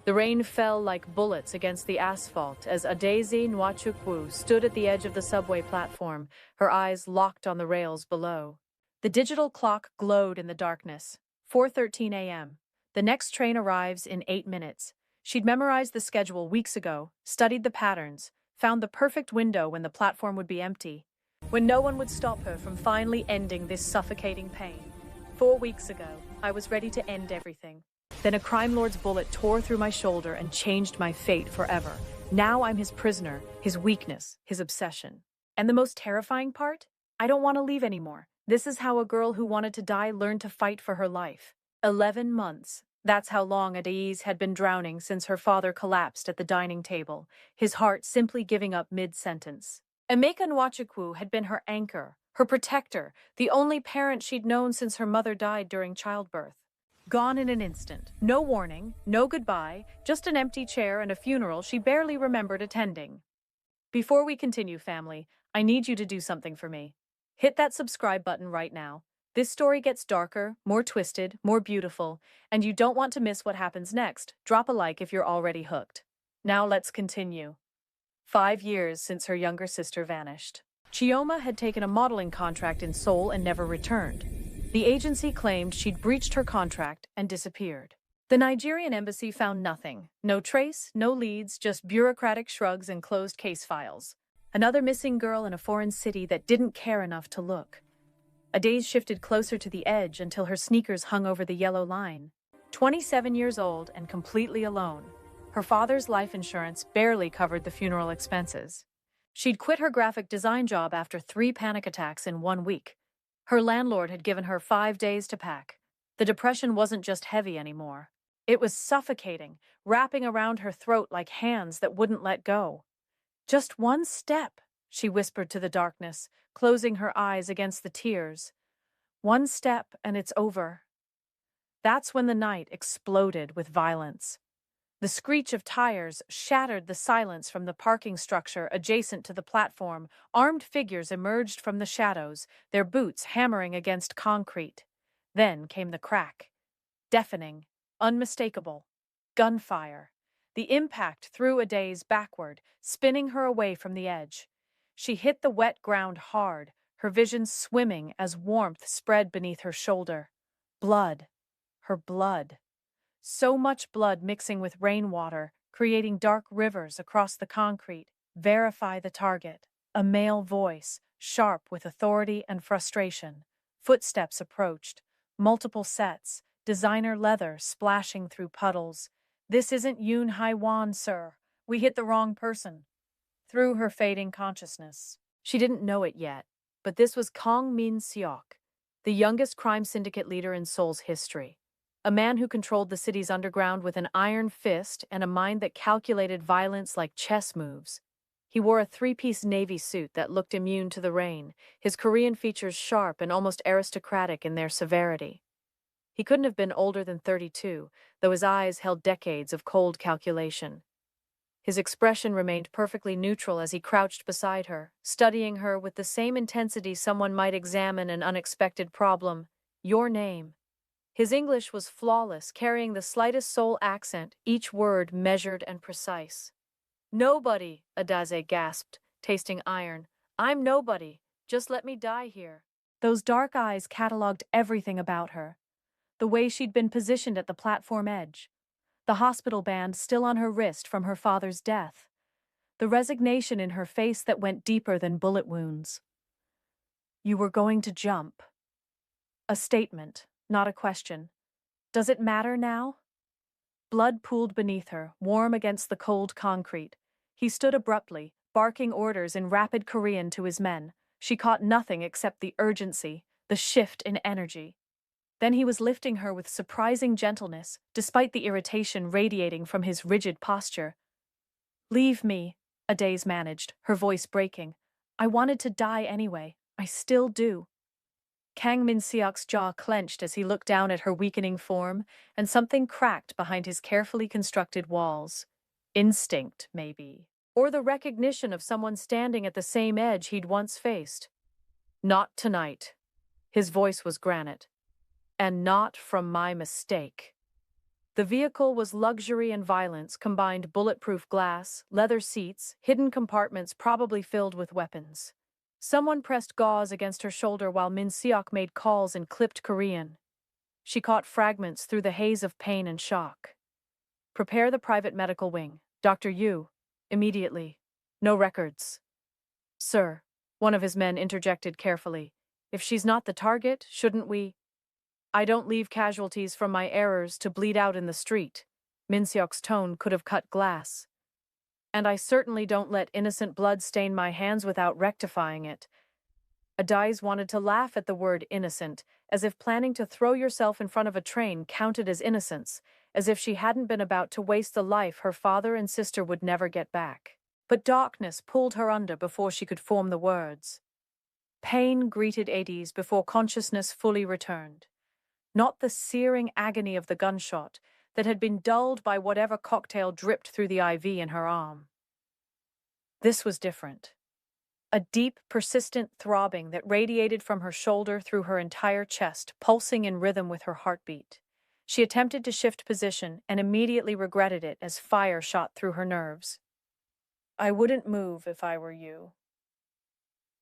The rain fell like bullets against the asphalt as Adaeze Nwachukwu stood at the edge of the subway platform, her eyes locked on the rails below. The digital clock glowed in the darkness. 4:13 a.m. The next train arrives in 8 minutes. She'd memorized the schedule weeks ago, studied the patterns, found the perfect window when the platform would be empty, when no one would stop her from finally ending this suffocating pain. 4 weeks ago, I was ready to end everything. Then a crime lord's bullet tore through my shoulder and changed my fate forever. Now I'm his prisoner, his weakness, his obsession. And the most terrifying part? I don't want to leave anymore. This is how a girl who wanted to die learned to fight for her life. 11 months. That's how long Adaeze had been drowning since her father collapsed at the dining table, his heart simply giving up mid-sentence. Emeka Nwachukwu had been her anchor, her protector, the only parent she'd known since her mother died during childbirth. Gone in an instant. No warning, no goodbye, just an empty chair and a funeral she barely remembered attending. Before we continue, family, I need you to do something for me. Hit that subscribe button right now. This story gets darker, more twisted, more beautiful, and you don't want to miss what happens next. Drop a like if you're already hooked. Now let's continue. 5 years since her younger sister vanished. Chioma had taken a modeling contract in Seoul and never returned. The agency claimed she'd breached her contract and disappeared. The Nigerian embassy found nothing. No trace, no leads, just bureaucratic shrugs and closed case files. Another missing girl in a foreign city that didn't care enough to look. Adaeze shifted closer to the edge until her sneakers hung over the yellow line. 27 years old and completely alone. Her father's life insurance barely covered the funeral expenses. She'd quit her graphic design job after 3 panic attacks in 1 week. Her landlord had given her 5 days to pack. The depression wasn't just heavy anymore. It was suffocating, wrapping around her throat like hands that wouldn't let go. Just one step, she whispered to the darkness, closing her eyes against the tears. One step and it's over. That's when the night exploded with violence. The screech of tires shattered the silence from the parking structure adjacent to the platform. Armed figures emerged from the shadows, their boots hammering against concrete. Then came the crack. Deafening, unmistakable. Gunfire. The impact threw Adaeze backward, spinning her away from the edge. She hit the wet ground hard, her vision swimming as warmth spread beneath her shoulder. Blood. Her blood. So much blood mixing with rainwater, creating dark rivers across the concrete. Verify the target. A male voice, sharp with authority and frustration. Footsteps approached. Multiple sets. Designer leather splashing through puddles. This isn't Yoon Hai-wan, sir. We hit the wrong person. Through her fading consciousness. She didn't know it yet, but this was Kang Min-seok, the youngest crime syndicate leader in Seoul's history. A man who controlled the city's underground with an iron fist and a mind that calculated violence like chess moves. He wore a 3-piece navy suit that looked immune to the rain, his Korean features sharp and almost aristocratic in their severity. He couldn't have been older than 32, though his eyes held decades of cold calculation. His expression remained perfectly neutral as he crouched beside her, studying her with the same intensity someone might examine an unexpected problem. Your name. His English was flawless, carrying the slightest Seoul accent, each word measured and precise. Nobody, Adaeze gasped, tasting iron. I'm nobody. Just let me die here. Those dark eyes cataloged everything about her. The way she'd been positioned at the platform edge. The hospital band still on her wrist from her father's death. The resignation in her face that went deeper than bullet wounds. You were going to jump. A statement. Not a question. Does it matter now? Blood pooled beneath her, warm against the cold concrete. He stood abruptly, barking orders in rapid Korean to his men. She caught nothing except the urgency, the shift in energy. Then he was lifting her with surprising gentleness, despite the irritation radiating from his rigid posture. Leave me, Adaeze managed, her voice breaking. I wanted to die anyway. I still do. Kang Min-seok's jaw clenched as he looked down at her weakening form, and something cracked behind his carefully constructed walls. Instinct, maybe. Or the recognition of someone standing at the same edge he'd once faced. Not tonight. His voice was granite. And not from my mistake. The vehicle was luxury and violence combined: bulletproof glass, leather seats, hidden compartments probably filled with weapons. Someone pressed gauze against her shoulder while Min-seok made calls in clipped Korean. She caught fragments through the haze of pain and shock. Prepare the private medical wing. Dr. Yu. Immediately. No records. Sir, one of his men interjected carefully. If she's not the target, shouldn't we? I don't leave casualties from my errors to bleed out in the street. Min-seok's tone could have cut glass. And I certainly don't let innocent blood stain my hands without rectifying it. Adaeze wanted to laugh at the word innocent, as if planning to throw yourself in front of a train counted as innocence, as if she hadn't been about to waste the life her father and sister would never get back. But darkness pulled her under before she could form the words. Pain greeted Adaeze before consciousness fully returned. Not the searing agony of the gunshot that had been dulled by whatever cocktail dripped through the IV in her arm. This was different. A deep, persistent throbbing that radiated from her shoulder through her entire chest, pulsing in rhythm with her heartbeat. She attempted to shift position and immediately regretted it as fire shot through her nerves. I wouldn't move if I were you.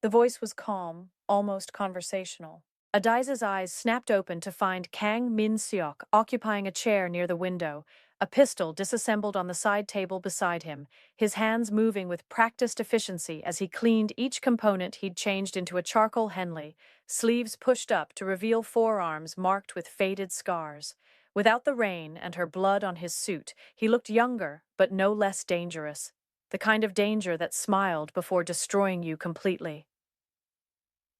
The voice was calm, almost conversational. Adaeze's eyes snapped open to find Kang Min-seok occupying a chair near the window, a pistol disassembled on the side table beside him, his hands moving with practiced efficiency as he cleaned each component he'd changed into a charcoal Henley, sleeves pushed up to reveal forearms marked with faded scars. Without the rain and her blood on his suit, he looked younger, but no less dangerous. The kind of danger that smiled before destroying you completely.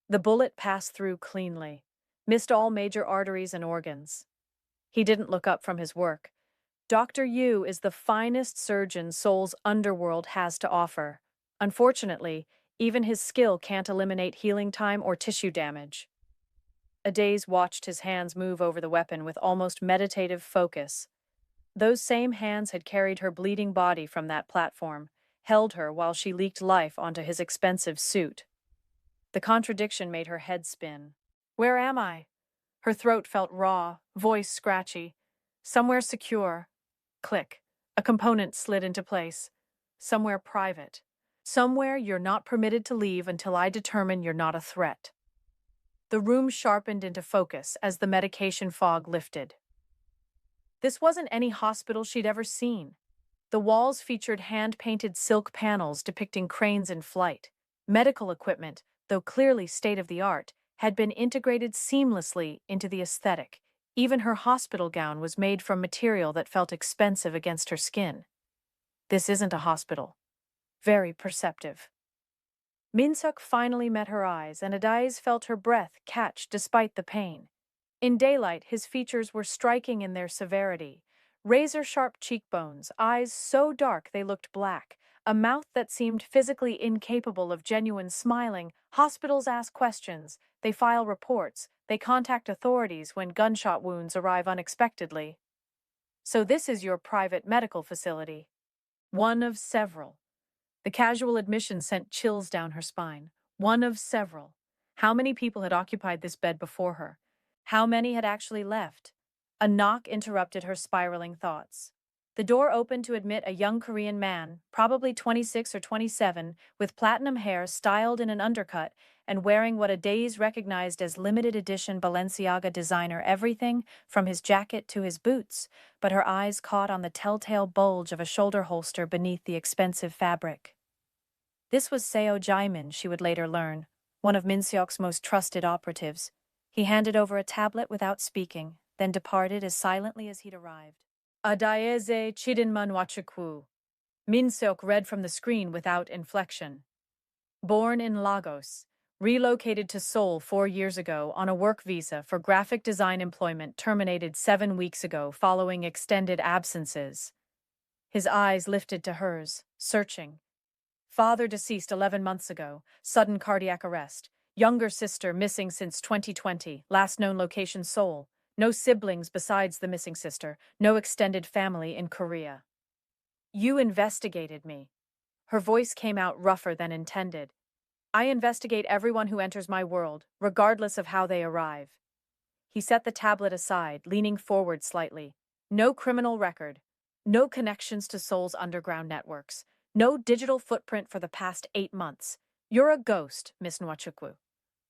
The bullet passed through cleanly, missed all major arteries and organs. He didn't look up from his work. Dr. Yu is the finest surgeon Seoul's underworld has to offer. Unfortunately, even his skill can't eliminate healing time or tissue damage. Adaeze watched his hands move over the weapon with almost meditative focus. Those same hands had carried her bleeding body from that platform, held her while she leaked life onto his expensive suit. The contradiction made her head spin. Where am I? Her throat felt raw, voice scratchy. Somewhere secure. Click. A component slid into place. Somewhere private. Somewhere you're not permitted to leave until I determine you're not a threat. The room sharpened into focus as the medication fog lifted. This wasn't any hospital she'd ever seen. The walls featured hand-painted silk panels depicting cranes in flight. Medical equipment, though clearly state-of-the-art, had been integrated seamlessly into the aesthetic. Even her hospital gown was made from material that felt expensive against her skin. This isn't a hospital. Very perceptive. Min-seok finally met her eyes, and Adaeze felt her breath catch despite the pain. In daylight, his features were striking in their severity. Razor-sharp cheekbones, eyes so dark they looked black, a mouth that seemed physically incapable of genuine smiling. Hospitals ask questions, they file reports, they contact authorities when gunshot wounds arrive unexpectedly. So this is your private medical facility. One of several. The casual admission sent chills down her spine. One of several. How many people had occupied this bed before her? How many had actually left? A knock interrupted her spiraling thoughts. The door opened to admit a young Korean man, probably 26 or 27, with platinum hair styled in an undercut and wearing what Adaeze recognized as limited edition Balenciaga designer everything from his jacket to his boots, but her eyes caught on the telltale bulge of a shoulder holster beneath the expensive fabric. This was Seo Jae-min, she would later learn, one of Min-seok's most trusted operatives. He handed over a tablet without speaking, then departed as silently as he'd arrived. Adaeze Chidinman Wachukwu. Min-seok read from the screen without inflection. Born in Lagos, relocated to Seoul 4 years ago on a work visa for graphic design employment terminated 7 weeks ago following extended absences. His eyes lifted to hers, searching. Father deceased 11 months ago, sudden cardiac arrest. Younger sister missing since 2020, last known location Seoul. No siblings besides the missing sister, no extended family in Korea. You investigated me. Her voice came out rougher than intended. I investigate everyone who enters my world, regardless of how they arrive. He set the tablet aside, leaning forward slightly. No criminal record, no connections to Seoul's underground networks, no digital footprint for the past 8 months. You're a ghost, Miss Nwachukwu.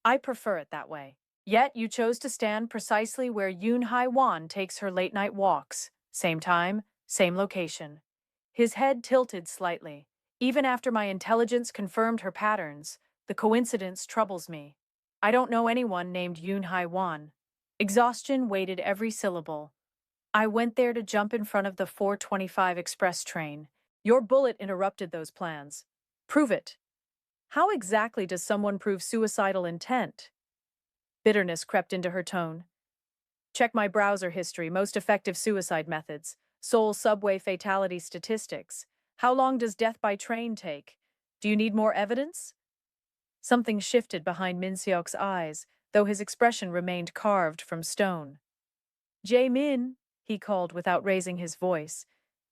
I prefer it that way. Yet you chose to stand precisely where Yoon Hai-wan takes her late-night walks. Same time, same location. His head tilted slightly. Even after my intelligence confirmed her patterns, the coincidence troubles me. I don't know anyone named Yoon Hai-wan. Exhaustion weighted every syllable. I went there to jump in front of the 4:25 express train. Your bullet interrupted those plans. Prove it. How exactly does someone prove suicidal intent? Bitterness crept into her tone. Check my browser history, most effective suicide methods. Seoul subway fatality statistics. How long does death by train take? Do you need more evidence? Something shifted behind Min-seok's eyes, though his expression remained carved from stone. Jae-min, he called without raising his voice.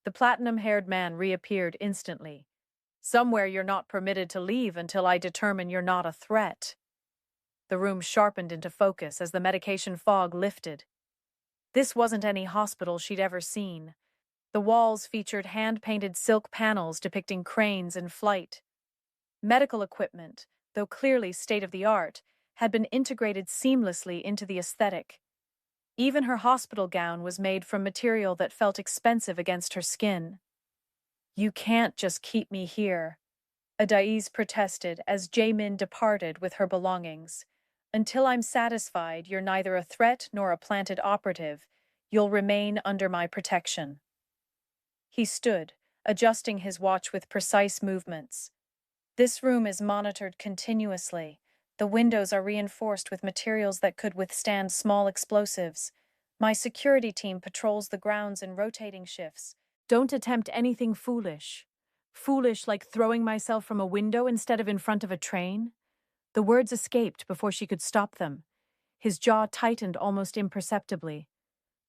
The platinum-haired man reappeared instantly. Somewhere you're not permitted to leave until I determine you're not a threat. The room sharpened into focus as the medication fog lifted. This wasn't any hospital she'd ever seen. The walls featured hand-painted silk panels depicting cranes in flight. Medical equipment, though clearly state-of-the-art, had been integrated seamlessly into the aesthetic. Even her hospital gown was made from material that felt expensive against her skin. You can't just keep me here, Adaeze protested as Jae-min departed with her belongings. Until I'm satisfied you're neither a threat nor a planted operative, you'll remain under my protection. He stood, adjusting his watch with precise movements. This room is monitored continuously. The windows are reinforced with materials that could withstand small explosives. My security team patrols the grounds in rotating shifts. Don't attempt anything foolish. Foolish like throwing myself from a window instead of in front of a train? The words escaped before she could stop them. His jaw tightened almost imperceptibly.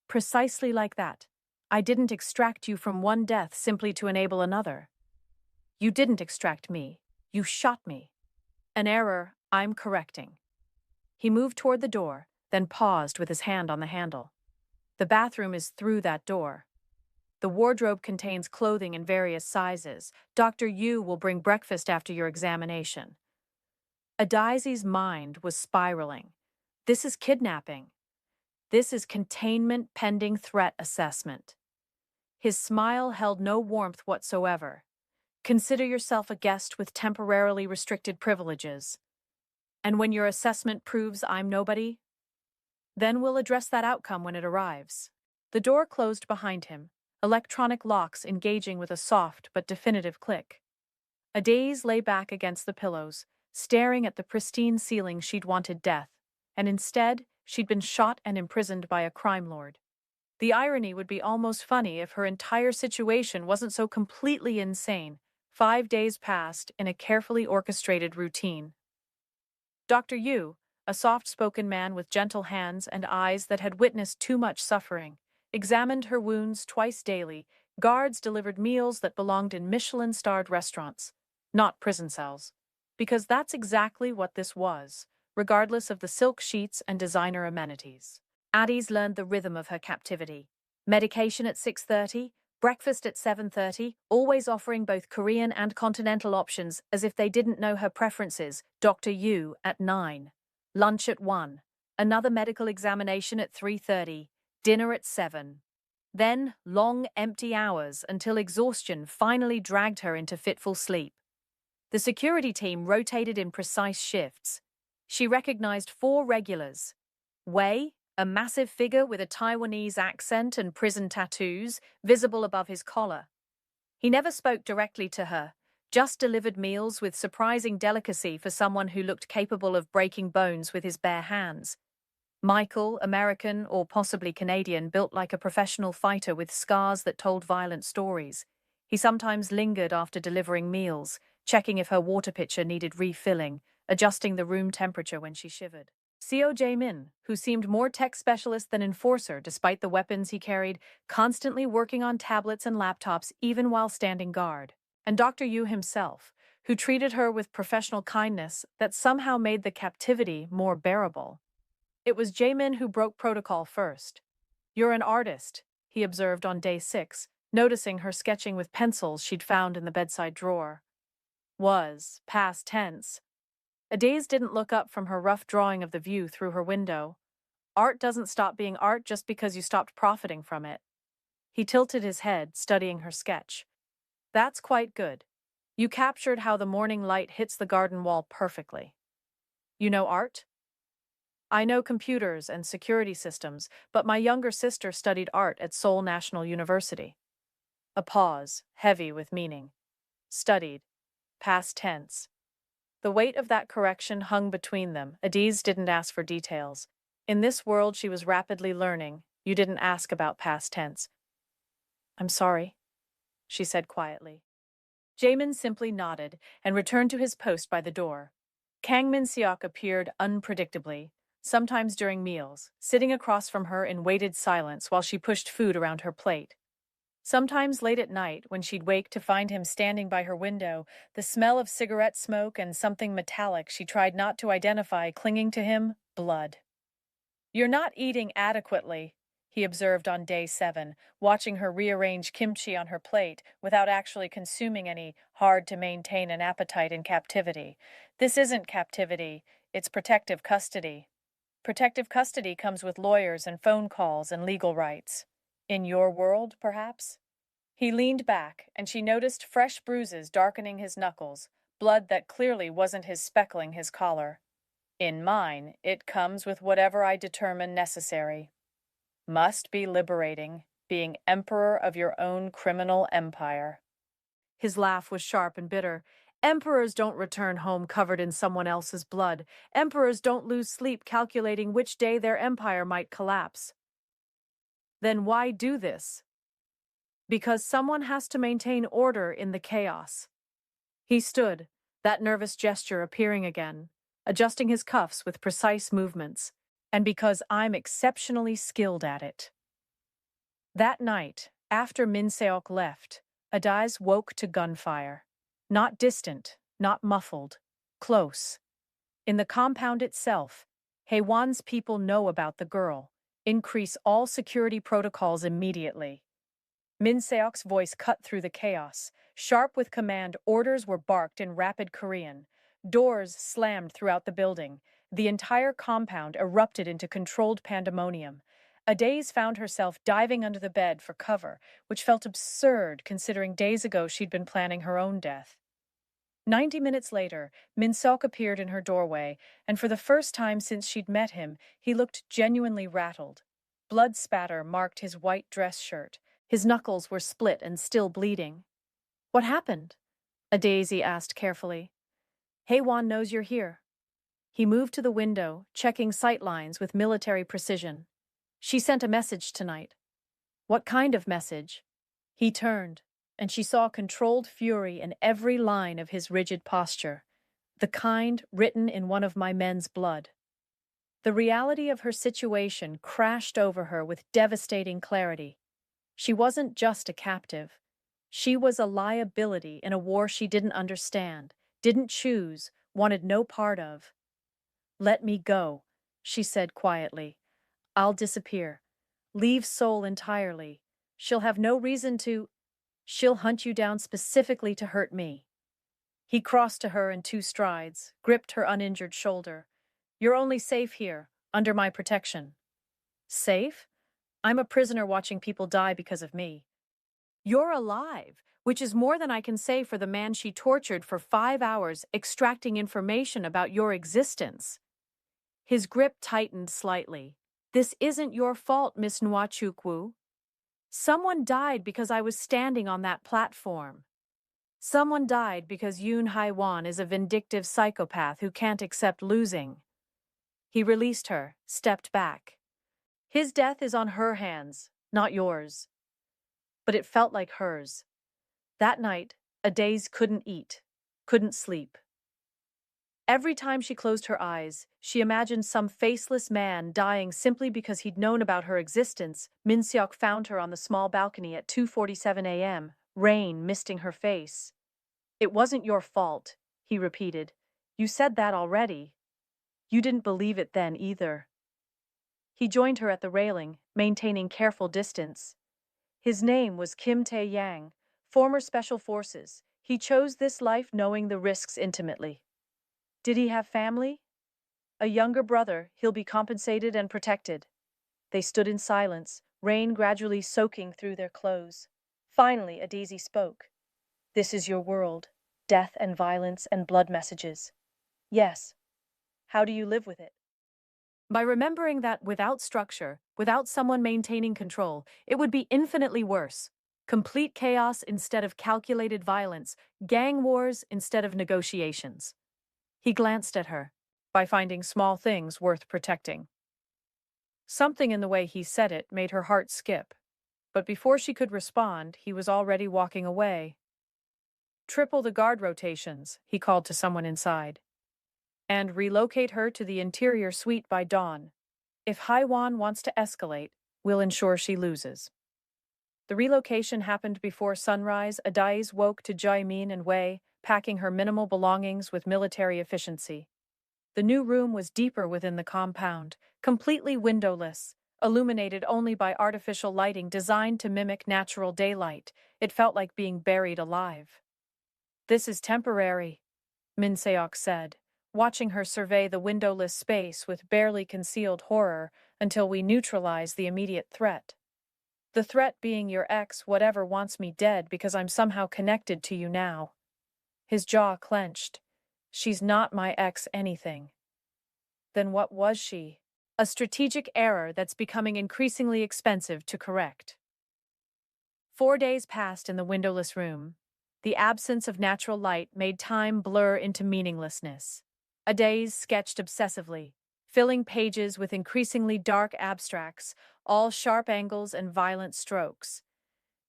Precisely like that. I didn't extract you from one death simply to enable another. You didn't extract me. You shot me. An error I'm correcting. He moved toward the door, then paused with his hand on the handle. The bathroom is through that door. The wardrobe contains clothing in various sizes. Dr. Yu will bring breakfast after your examination. Adaeze's mind was spiraling. This is kidnapping. This is containment pending threat assessment. His smile held no warmth whatsoever. Consider yourself a guest with temporarily restricted privileges. And when your assessment proves I'm nobody, then we'll address that outcome when it arrives. The door closed behind him, electronic locks engaging with a soft but definitive click. Adaeze lay back against the pillows, staring at the pristine ceiling she'd wanted death, and instead she'd been shot and imprisoned by a crime lord. The irony would be almost funny if her entire situation wasn't so completely insane. 5 days passed in a carefully orchestrated routine. Dr. Yu, a soft-spoken man with gentle hands and eyes that had witnessed too much suffering, examined her wounds twice daily. Guards delivered meals that belonged in Michelin-starred restaurants, not prison cells. Because that's exactly what this was, regardless of the silk sheets and designer amenities. Adaeze learned the rhythm of her captivity. Medication at 6:30, breakfast at 7:30, always offering both Korean and continental options as if they didn't know her preferences. Dr. Yu at 9. Lunch at 1. Another medical examination at 3:30. Dinner at 7. Then long, empty hours until exhaustion finally dragged her into fitful sleep. The security team rotated in precise shifts. She recognized 4 regulars. Wei, a massive figure with a Taiwanese accent and prison tattoos, visible above his collar. He never spoke directly to her, just delivered meals with surprising delicacy for someone who looked capable of breaking bones with his bare hands. Michael, American or possibly Canadian, built like a professional fighter with scars that told violent stories. He sometimes lingered after delivering meals, checking if her water pitcher needed refilling, adjusting the room temperature when she shivered. Seo Jae-min, who seemed more tech specialist than enforcer despite the weapons he carried, constantly working on tablets and laptops even while standing guard. And Dr. Yu himself, who treated her with professional kindness that somehow made the captivity more bearable. It was Jae-min who broke protocol first. You're an artist, he observed on day 6, noticing her sketching with pencils she'd found in the bedside drawer. Was past tense. Adaeze didn't look up from her rough drawing of the view through her window. Art doesn't stop being art just because you stopped profiting from it. He tilted his head, studying her sketch. That's quite good. You captured how the morning light hits the garden wall perfectly. You know art? I know computers and security systems, but my younger sister studied art at Seoul National University. A pause, heavy with meaning. Studied. Past tense. The weight of that correction hung between them. Adaeze didn't ask for details. In this world she was rapidly learning, you didn't ask about past tense. I'm sorry, she said quietly. Jamin simply nodded and returned to his post by the door. Kang Min-seok appeared unpredictably, sometimes during meals, sitting across from her in weighted silence while she pushed food around her plate. Sometimes late at night, when she'd wake to find him standing by her window, the smell of cigarette smoke and something metallic she tried not to identify clinging to him, blood. You're not eating adequately, he observed on day 7, watching her rearrange kimchi on her plate without actually consuming any. Hard to maintain an appetite in captivity. This isn't captivity, it's protective custody. Protective custody comes with lawyers and phone calls and legal rights. In your world, perhaps? He leaned back, and she noticed fresh bruises darkening his knuckles, blood that clearly wasn't his speckling his collar. In mine, it comes with whatever I determine necessary. Must be liberating, being emperor of your own criminal empire. His laugh was sharp and bitter. Emperors don't return home covered in someone else's blood. Emperors don't lose sleep calculating which day their empire might collapse. Then why do this? Because someone has to maintain order in the chaos. He stood, that nervous gesture appearing again, adjusting his cuffs with precise movements, and because I'm exceptionally skilled at it. That night, after Min-seok left, Adaeze woke to gunfire. Not distant, not muffled, close. In the compound itself, Haewon's people know about the girl. Increase all security protocols immediately. Min-seok's voice cut through the chaos. Sharp with command, orders were barked in rapid Korean. Doors slammed throughout the building. The entire compound erupted into controlled pandemonium. Adaeze found herself diving under the bed for cover, which felt absurd considering days ago she'd been planning her own death. 90 minutes later, Min-seok appeared in her doorway, and for the first time since she'd met him, he looked genuinely rattled. Blood spatter marked his white dress shirt. His knuckles were split and still bleeding. What happened? Adaeze asked carefully. Haewon knows you're here. He moved to the window, checking sight lines with military precision. She sent a message tonight. What kind of message? He turned, and she saw controlled fury in every line of his rigid posture, the kind written in one of my men's blood. The reality of her situation crashed over her with devastating clarity. She wasn't just a captive. She was a liability in a war she didn't understand, didn't choose, wanted no part of. Let me go, she said quietly. I'll disappear. Leave Seoul entirely. She'll have no reason to. She'll hunt you down specifically to hurt me. He crossed to her in 2 strides, gripped her uninjured shoulder. You're only safe here, under my protection. Safe? I'm a prisoner watching people die because of me. You're alive, which is more than I can say for the man she tortured for 5 hours extracting information about your existence. His grip tightened slightly. This isn't your fault, Miss Nwachukwu. Someone died because I was standing on that platform. Someone died because Yoon Haewon is a vindictive psychopath who can't accept losing. He released her, stepped back. His death is on her hands, not yours. But it felt like hers. That night, Adaeze couldn't eat, couldn't sleep. Every time she closed her eyes, she imagined some faceless man dying simply because he'd known about her existence. Min-seok found her on the small balcony at 2:47 a.m., rain misting her face. It wasn't your fault, he repeated. You said that already. You didn't believe it then either. He joined her at the railing, maintaining careful distance. His name was Kim Tae-yang, former Special Forces. He chose this life knowing the risks intimately. Did he have family? A younger brother. He'll be compensated and protected. They stood in silence, rain gradually soaking through their clothes. Finally, Adaeze spoke. This is your world. Death and violence and blood messages. Yes. How do you live with it? By remembering that without structure, without someone maintaining control, it would be infinitely worse. Complete chaos instead of calculated violence, gang wars instead of negotiations. He glanced at her, by finding small things worth protecting. Something in the way he said it made her heart skip. But before she could respond, he was already walking away. Triple the guard rotations, he called to someone inside. And relocate her to the interior suite by dawn. If Haiwan wants to escalate, we'll ensure she loses. The relocation happened before sunrise. Adaeze woke to Jaemin and Wei, packing her minimal belongings with military efficiency. The new room was deeper within the compound, completely windowless, illuminated only by artificial lighting designed to mimic natural daylight. It felt like being buried alive. This is temporary, Min-seok said, watching her survey the windowless space with barely concealed horror until we neutralize the immediate threat. The threat being your ex, whatever, wants me dead because I'm somehow connected to you now. His jaw clenched. She's not my ex anything. Then what was she? A strategic error that's becoming increasingly expensive to correct. 4 days passed in the windowless room. The absence of natural light made time blur into meaninglessness. Adaeze sketched obsessively, filling pages with increasingly dark abstracts, all sharp angles and violent strokes.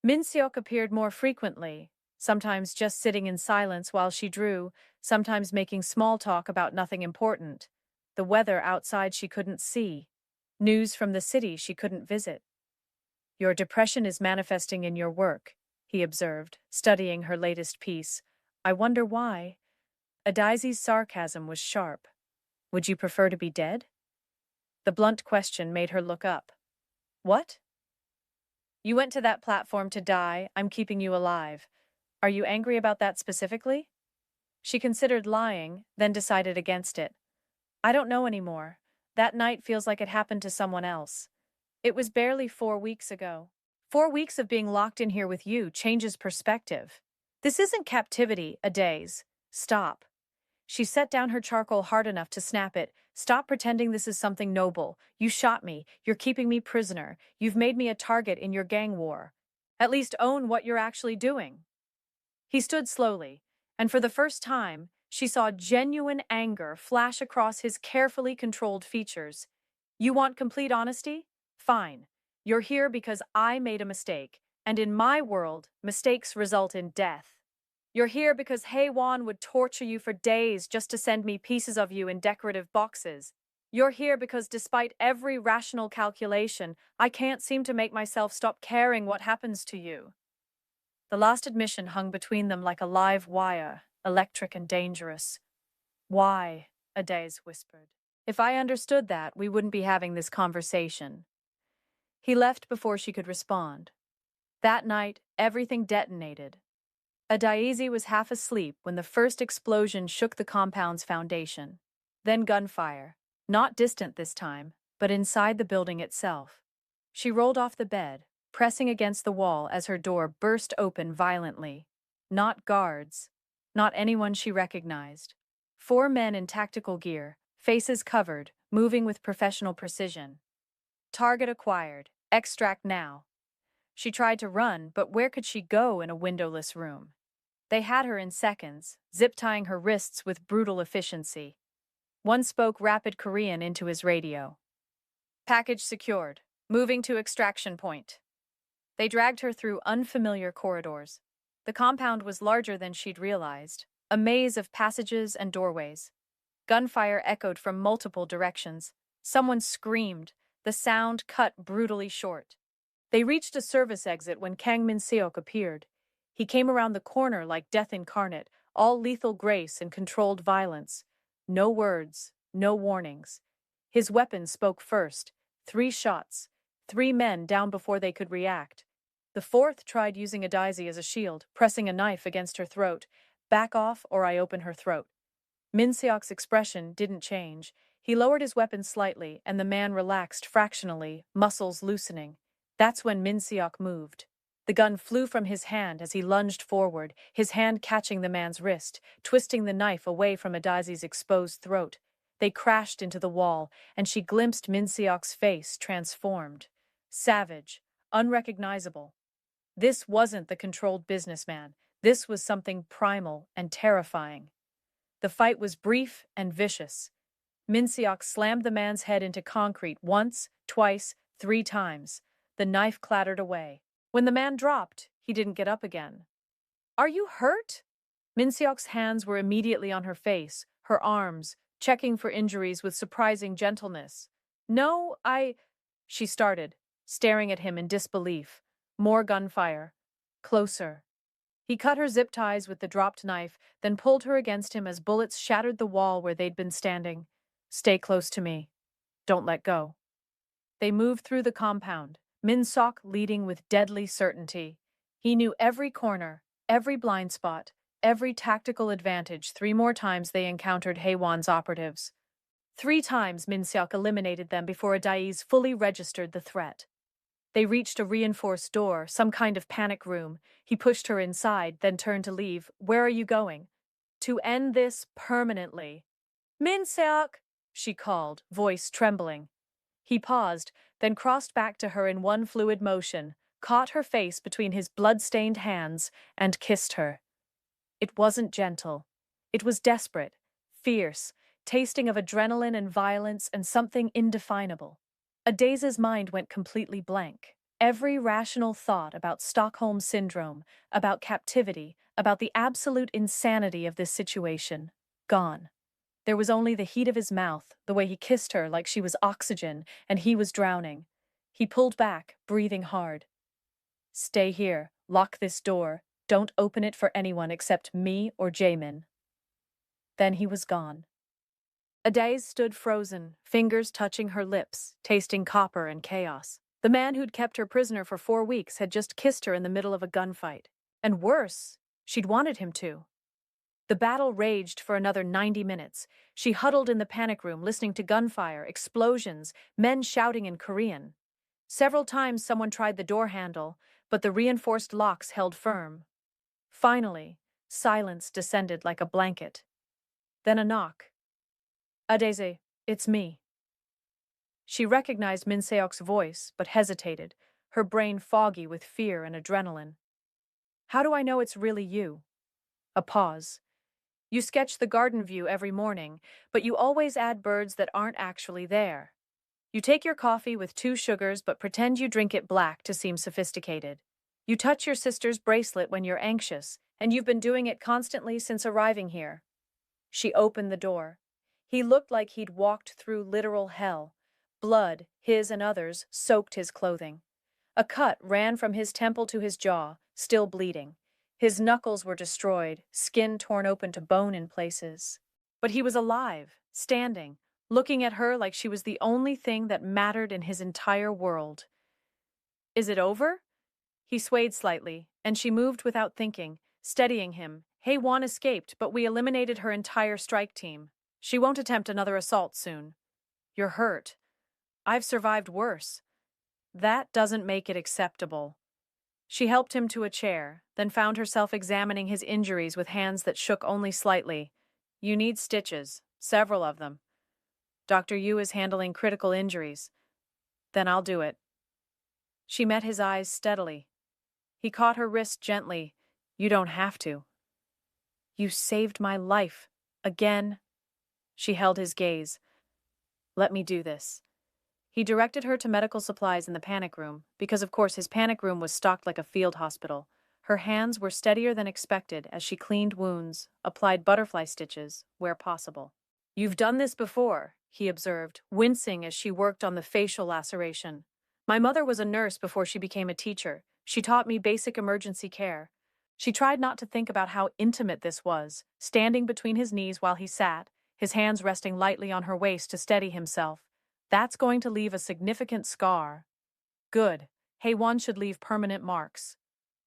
Min-seok appeared more frequently, sometimes just sitting in silence while she drew, sometimes making small talk about nothing important. The weather outside she couldn't see. News from the city she couldn't visit. Your depression is manifesting in your work, he observed, studying her latest piece. I wonder why. Adaeze's sarcasm was sharp. Would you prefer to be dead? The blunt question made her look up. What? You went to that platform to die. I'm keeping you alive. Are you angry about that specifically? She considered lying, then decided against it. I don't know anymore. That night feels like it happened to someone else. It was barely 4 weeks ago. 4 weeks of being locked in here with you changes perspective. This isn't captivity, Adaeze. Stop. She set down her charcoal hard enough to snap it. Stop pretending this is something noble. You shot me. You're keeping me prisoner. You've made me a target in your gang war. At least own what you're actually doing. He stood slowly, and for the first time, she saw genuine anger flash across his carefully controlled features. You want complete honesty? Fine. You're here because I made a mistake, and in my world, mistakes result in death. You're here because Haiwan would torture you for days just to send me pieces of you in decorative boxes. You're here because despite every rational calculation, I can't seem to make myself stop caring what happens to you. The last admission hung between them like a live wire, electric and dangerous. Why? Adaeze whispered. If I understood that, we wouldn't be having this conversation. He left before she could respond. That night, everything detonated. Adaeze was half asleep when the first explosion shook the compound's foundation. Then gunfire, not distant this time, but inside the building itself. She rolled off the bed, pressing against the wall as her door burst open violently. Not guards, not anyone she recognized. 4 men in tactical gear, faces covered, moving with professional precision. Target acquired. Extract now. She tried to run, but where could she go in a windowless room? They had her in seconds, zip-tying her wrists with brutal efficiency. One spoke rapid Korean into his radio. Package secured. Moving to extraction point. They dragged her through unfamiliar corridors. The compound was larger than she'd realized, a maze of passages and doorways. Gunfire echoed from multiple directions. Someone screamed, the sound cut brutally short. They reached a service exit when Kang Min-seok appeared. He came around the corner like death incarnate, all lethal grace and controlled violence. No words, no warnings. His weapon spoke first. 3 shots. 3 men down before they could react. The fourth tried using Adaeze as a shield, pressing a knife against her throat. Back off or I open her throat. Min-seok's expression didn't change. He lowered his weapon slightly, and the man relaxed fractionally, muscles loosening. That's when Min-seok moved. The gun flew from his hand as he lunged forward, his hand catching the man's wrist, twisting the knife away from Adaze's exposed throat. They crashed into the wall, and she glimpsed Min-seok's face transformed. Savage, unrecognizable. This wasn't the controlled businessman. This was something primal and terrifying. The fight was brief and vicious. Min-seok slammed the man's head into concrete once, twice, 3 times. The knife clattered away. When the man dropped, he didn't get up again. Are you hurt? Min-seok's hands were immediately on her face, her arms, checking for injuries with surprising gentleness. No, she started, staring at him in disbelief. More gunfire. Closer. He cut her zip ties with the dropped knife, then pulled her against him as bullets shattered the wall where they'd been standing. Stay close to me. Don't let go. They moved through the compound, Min-seok leading with deadly certainty. He knew every corner, every blind spot, every tactical advantage. 3 more times they encountered Haewon's operatives. 3 times Min-seok eliminated them before Adaeze fully registered the threat. They reached a reinforced door, some kind of panic room. He pushed her inside, then turned to leave. Where are you going? To end this permanently. Min-seok, she called, voice trembling. He paused, then crossed back to her in one fluid motion, caught her face between his blood-stained hands, and kissed her. It wasn't gentle. It was desperate, fierce, tasting of adrenaline and violence and something indefinable. Adaze's mind went completely blank. Every rational thought about Stockholm Syndrome, about captivity, about the absolute insanity of this situation, gone. There was only the heat of his mouth, the way he kissed her like she was oxygen, and he was drowning. He pulled back, breathing hard. Stay here, lock this door, don't open it for anyone except me or Jaemin. Then he was gone. Adaeze stood frozen, fingers touching her lips, tasting copper and chaos. The man who'd kept her prisoner for 4 weeks had just kissed her in the middle of a gunfight. And worse, she'd wanted him to. The battle raged for another 90 minutes. She huddled in the panic room, listening to gunfire, explosions, men shouting in Korean. Several times someone tried the door handle, but the reinforced locks held firm. Finally, silence descended like a blanket. Then a knock. Adaeze, it's me. She recognized Min-seok's voice, but hesitated, her brain foggy with fear and adrenaline. How do I know it's really you? A pause. You sketch the garden view every morning, but you always add birds that aren't actually there. You take your coffee with 2 sugars but pretend you drink it black to seem sophisticated. You touch your sister's bracelet when you're anxious, and you've been doing it constantly since arriving here. She opened the door. He looked like he'd walked through literal hell. Blood, his and others, soaked his clothing. A cut ran from his temple to his jaw, still bleeding. His knuckles were destroyed, skin torn open to bone in places. But he was alive, standing, looking at her like she was the only thing that mattered in his entire world. Is it over? He swayed slightly, and she moved without thinking, steadying him. Haewon escaped, but we eliminated her entire strike team. She won't attempt another assault soon. You're hurt. I've survived worse. That doesn't make it acceptable. She helped him to a chair, then found herself examining his injuries with hands that shook only slightly. You need stitches, several of them. Dr. Yu is handling critical injuries. Then I'll do it. She met his eyes steadily. He caught her wrist gently. You don't have to. You saved my life. Again. She held his gaze. Let me do this. He directed her to medical supplies in the panic room, because of course his panic room was stocked like a field hospital. Her hands were steadier than expected as she cleaned wounds, applied butterfly stitches, where possible. You've done this before, he observed, wincing as she worked on the facial laceration. My mother was a nurse before she became a teacher. She taught me basic emergency care. She tried not to think about how intimate this was, standing between his knees while he sat, his hands resting lightly on her waist to steady himself. That's going to leave a significant scar. Good. Haewon should leave permanent marks.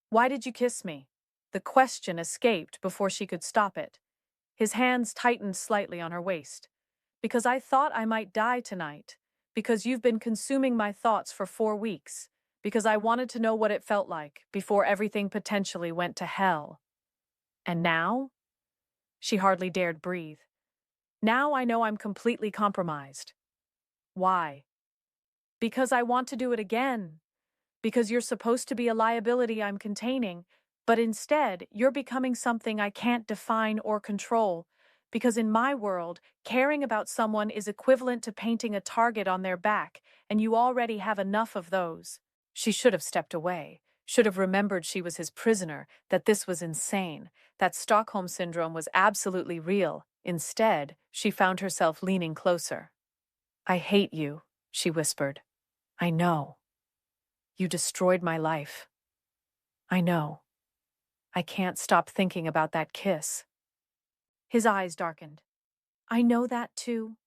Why did you kiss me? The question escaped before she could stop it. His hands tightened slightly on her waist. Because I thought I might die tonight. Because you've been consuming my thoughts for 4 weeks. Because I wanted to know what it felt like before everything potentially went to hell. And now? She hardly dared breathe. Now I know I'm completely compromised. Why? Because I want to do it again. Because you're supposed to be a liability I'm containing, but instead you're becoming something I can't define or control. Because in my world, caring about someone is equivalent to painting a target on their back, and you already have enough of those. She should have stepped away, should have remembered she was his prisoner, that this was insane, that Stockholm Syndrome was absolutely real. Instead, she found herself leaning closer. I hate you, she whispered. I know. You destroyed my life. I know. I can't stop thinking about that kiss. His eyes darkened. I know that too.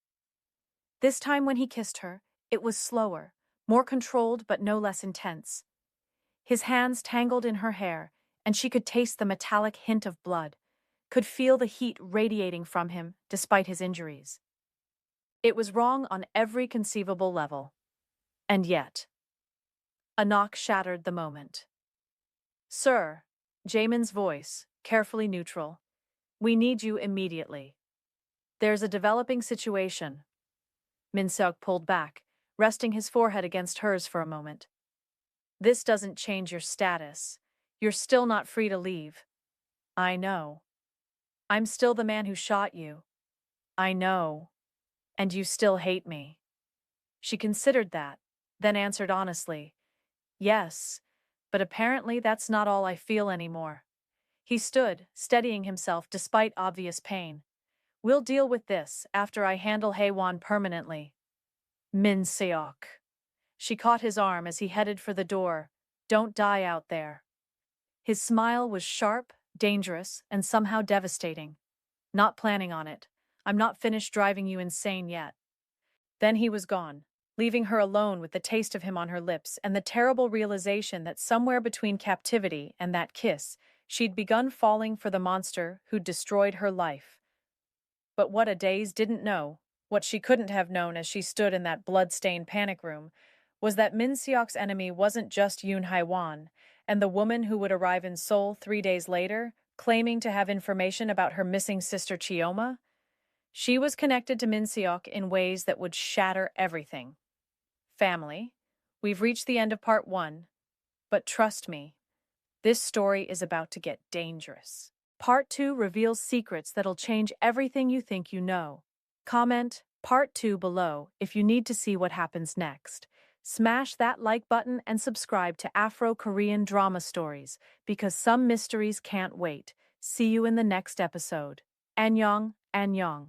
This time when he kissed her, it was slower, more controlled but no less intense. His hands tangled in her hair, and she could taste the metallic hint of blood, could feel the heat radiating from him despite his injuries. It was wrong on every conceivable level. And yet, a knock shattered the moment. Sir, Jamin's voice, carefully neutral. We need you immediately. There's a developing situation. Min-seok pulled back, resting his forehead against hers for a moment. This doesn't change your status. You're still not free to leave. I know. I'm still the man who shot you. I know. And you still hate me. She considered that, then answered honestly. Yes, but apparently that's not all I feel anymore. He stood, steadying himself despite obvious pain. We'll deal with this after I handle Haewon permanently. Min-seok. She caught his arm as he headed for the door. Don't die out there. His smile was sharp, dangerous, and somehow devastating. Not planning on it. I'm not finished driving you insane yet. Then he was gone, leaving her alone with the taste of him on her lips and the terrible realization that somewhere between captivity and that kiss, she'd begun falling for the monster who'd destroyed her life. But what Adaeze didn't know, what she couldn't have known as she stood in that blood-stained panic room, was that Min-seok's enemy wasn't just Yoon Haewon, and the woman who would arrive in Seoul 3 days later, claiming to have information about her missing sister Chioma. She was connected to Min-seok in ways that would shatter everything. Family, we've reached the end of part 1, but trust me, this story is about to get dangerous. Part 2 reveals secrets that'll change everything you think you know. Comment Part 2 below if you need to see what happens next. Smash that like button and subscribe to Afro Korean drama stories because some mysteries can't wait. See you in the next episode. Annyeong, annyeong.